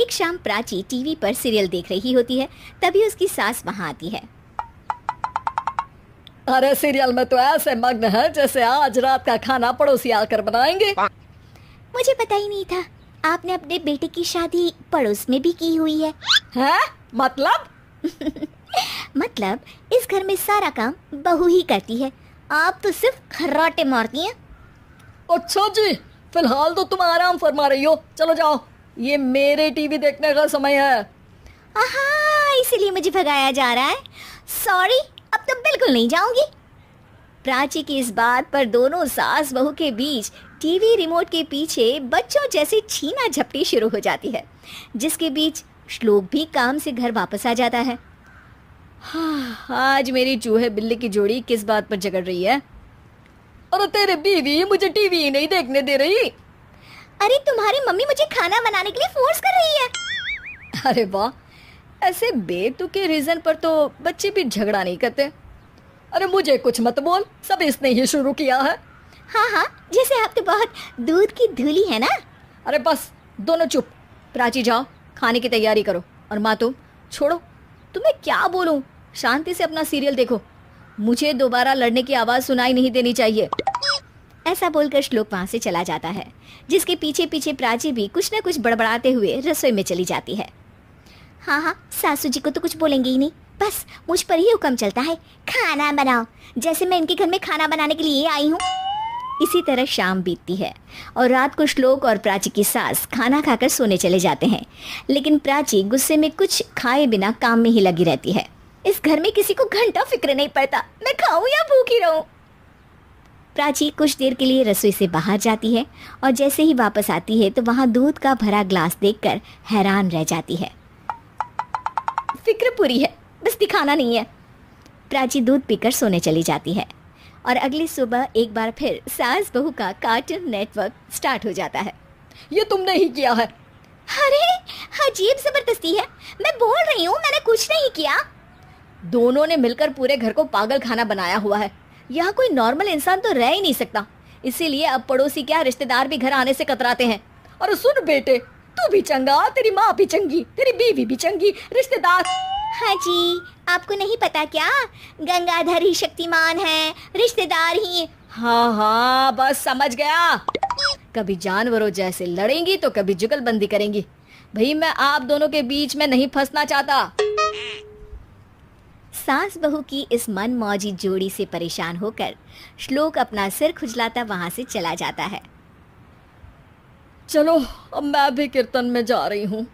एक शाम प्राची टीवी पर सीरियल देख रही होती है, तभी उसकी सास वहां आती है। अरे सीरियल में तो ऐसे मग्न है जैसे आज रात का खाना पड़ोसी आकर बनाएंगे। मुझे पता ही नहीं था आपने अपने बेटे की शादी पड़ोस में भी की हुई है। हैं? मतलब? मतलब इस घर में सारा काम बहू ही करती है, आप तो सिर्फ खर्राटे मारती हैं। अच्छा जी, फिलहाल तो तुम आराम फरमा रही हो, चलो जाओ, ये मेरे टीवी देखने का समय है। आहा, इसीलिए मुझे भगाया जा रहा है। सॉरी, अब तो बिल्कुल नहीं जाऊंगी। प्राची की इस बात पर दोनों सास बहू के बीच टीवी रिमोट के पीछे बच्चों जैसे छीना झपटी शुरू हो जाती है, जिसके बीच श्लोक भी काम से घर वापस आ जाता है। हाँ, आज मेरी चूहे बिल्ली की जोड़ी किस बात पर झगड़ रही है? अरे तेरे बीवी मुझे टीवी नहीं देखने दे रही। अरे तुम्हारी मम्मी मुझे खाना बनाने के लिए फोर्स कर रही है। अरे वाह, ऐसे बेतुके रीजन पर तो बच्चे भी झगड़ा नहीं करते। अरे मुझे कुछ मत बोल, सब इसने ही शुरू किया है। हाँ हाँ, जैसे आप तो बहुत दूध की धूली है ना। अरे बस दोनों चुप। प्राची जाओ, खाने की तैयारी करो। और माँ तुम छोड़ो, तुम्हें क्या बोलूं, शांति से अपना सीरियल देखो, मुझे दोबारा लड़ने की आवाज सुनाई नहीं देनी चाहिए। ऐसा बोलकर श्लोक वहां से चला जाता है, जिसके पीछे पीछे प्राची भी कुछ न कुछ बड़बड़ाते हुए रसोई में चली जाती है। हाँ हाँ, सासू जी को तो कुछ बोलेंगे ही नहीं, बस मुझ पर ही हुक्म चलता है, खाना बनाओ, जैसे मैं इनके घर में खाना बनाने के लिए आई हूँ। इसी तरह शाम बीतती है और रात को श्लोक और प्राची की सास खाना खाकर सोने चले जाते हैं, लेकिन प्राची गुस्से में कुछ खाए बिना काम में ही लगी रहती है। इस घर में किसी को घंटा फिक्र नहीं पड़ता, मैं खाऊं या भूखी रहूं। प्राची कुछ देर के लिए रसोई से बाहर जाती है और जैसे ही वापस आती है तो वहां दूध का भरा ग्लास देखकर हैरान रह जाती है। फिक्र पूरी है, बस दिखाना नहीं है। प्राची दूध पीकर सोने चली जाती है और अगली सुबह एक बार फिर सास बहू का कार्टून नेटवर्क स्टार्ट हो जाता है। ये तुमने ही किया है। अरे अजीब जबरदस्ती है, मैं बोल रही हूँ मैंने कुछ नहीं किया। दोनों ने मिलकर पूरे घर को पागल खाना बनाया हुआ है। यहाँ कोई नॉर्मल इंसान तो रह ही नहीं सकता, इसीलिए अब पड़ोसी क्या रिश्तेदार भी घर आने से कतराते हैं। और सुन बेटे, तू भी चंगा, तेरी माँ भी चंगी, तेरी बीवी भी चंगी, रिश्तेदार। हाँ जी, आपको नहीं पता क्या, गंगाधर ही शक्तिमान है, रिश्तेदार ही। हाँ हाँ, बस समझ गया। कभी जानवरों जैसे लड़ेंगी तो कभी जुगलबंदी करेंगी। भाई मैं आप दोनों के बीच में नहीं फंसना चाहता। सास बहू की इस मनमौजी जोड़ी से परेशान होकर श्लोक अपना सिर खुजलाता वहां से चला जाता है। चलो अब मैं भी कीर्तन में जा रही हूँ।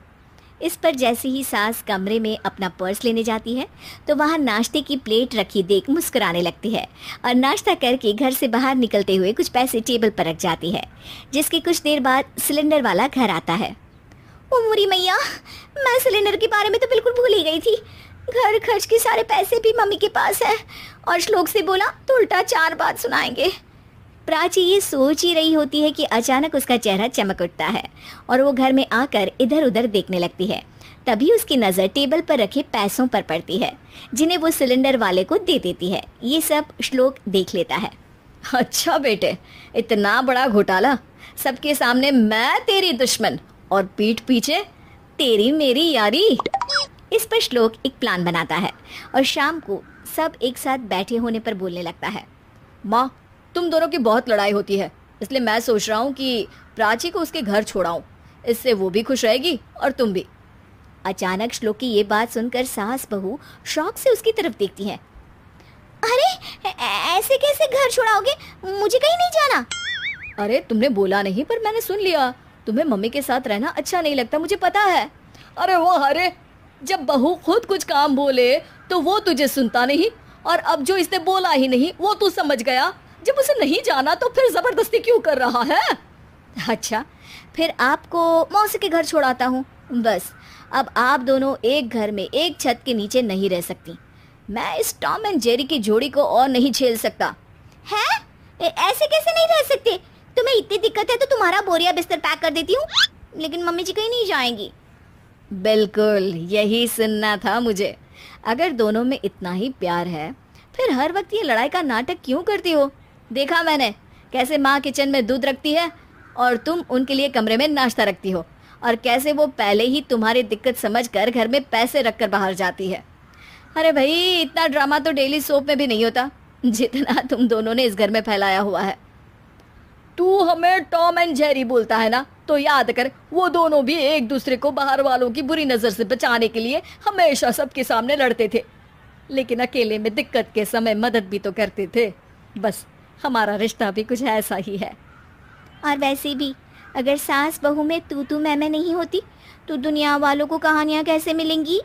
इस पर जैसे ही सास कमरे में अपना पर्स लेने जाती है तो वहां नाश्ते की प्लेट रखी देख मुस्कुराने लगती है और नाश्ता करके घर से बाहर निकलते हुए कुछ पैसे टेबल पर रख जाती है, जिसके कुछ देर बाद सिलेंडर वाला घर आता है। ओ मोरी मैया, मैं सिलेंडर के बारे में तो बिल्कुल भूल ही गई थी। घर खर्च के सारे पैसे भी मम्मी के पास है और श्लोक से बोला तो उल्टा 4 बात सुनाएंगे। प्राची ये सोच ही रही होती है कि अचानक उसका चेहरा चमक उठता है और वो घर में आकर इधर उधर देखने लगती है। तभी उसकी नज़र टेबल पर रखे पैसों पर पड़ती है, जिन्हें वो सिलेंडर वाले को दे देती है। ये सब श्लोक देख लेता है। अच्छा बेटे, इतना बड़ा घोटाला, सबके सामने मैं तेरी दुश्मन और पीठ पीछे तेरी मेरी यारी। इस पर श्लोक एक प्लान बनाता है और शाम को सब एक साथ बैठे होने पर बोलने लगता है। माँ, तुम दोनों की बहुत लड़ाई होती है, इसलिए मैं सोच रहा हूँ कि प्राची को उसके घर छोड़ाऊँ, इससे वो भी खुश रहेगी और तुम भी। अचानक श्लोक की ये बात सुनकर सास बहू शौक से उसकी तरफ देखती हैं। अरे ऐसे कैसे घर छोड़ाओगे, मुझे कहीं नहीं जाना। अरे तुमने बोला नहीं पर मैंने सुन लिया, तुम्हें मम्मी के साथ रहना अच्छा नहीं लगता, मुझे पता है। अरे वो अरे, जब बहू खुद कुछ काम बोले तो वो तुझे सुनता नहीं, और अब जो इसने बोला ही नहीं वो तू समझ गया। जब उसे नहीं जाना तो फिर जबरदस्ती क्यों कर रहा है? अच्छा, फिर आपको मौसी के घर छोड़ाता हूँ। बस अब आप दोनों एक घर में एक छत के नीचे नहीं रह सकती। मैं इस टॉम एंड जेरी की जोड़ी को और नहीं झेल सकता। है? ऐसे कैसे नहीं रह सकते? तुम्हें इतनी दिक्कत है तो तुम्हारा बोरिया बिस्तर पैक कर देती हूँ, लेकिन मम्मी जी कहीं नहीं जाएंगी। बिल्कुल यही सुनना था मुझे। अगर दोनों में इतना ही प्यार है फिर हर वक्त ये लड़ाई का नाटक क्यों करती हो? देखा मैंने कैसे माँ किचन में दूध रखती है और तुम उनके लिए कमरे में नाश्ता रखती हो, और कैसे वो पहले ही तुम्हारी दिक्कत समझकर घर में पैसे रखकर बाहर जाती है। अरे भाई, इतना ड्रामा तो डेली सोप में भी नहीं होता जितना तुम दोनों ने इस घर में फैलाया हुआ है। तू हमें टॉम एंड जेरी बोलता है ना, तो याद कर वो दोनों भी एक दूसरे को बाहर वालों की बुरी नज़र से बचाने के लिए हमेशा सबके सामने लड़ते थे, लेकिन अकेले में दिक्कत के समय मदद भी तो करते थे। बस हमारा रिश्ता भी कुछ ऐसा ही है। और वैसे भी अगर सास बहू में तू मैं नहीं होती तो दुनिया वालों को कहानियाँ कैसे मिलेंगी?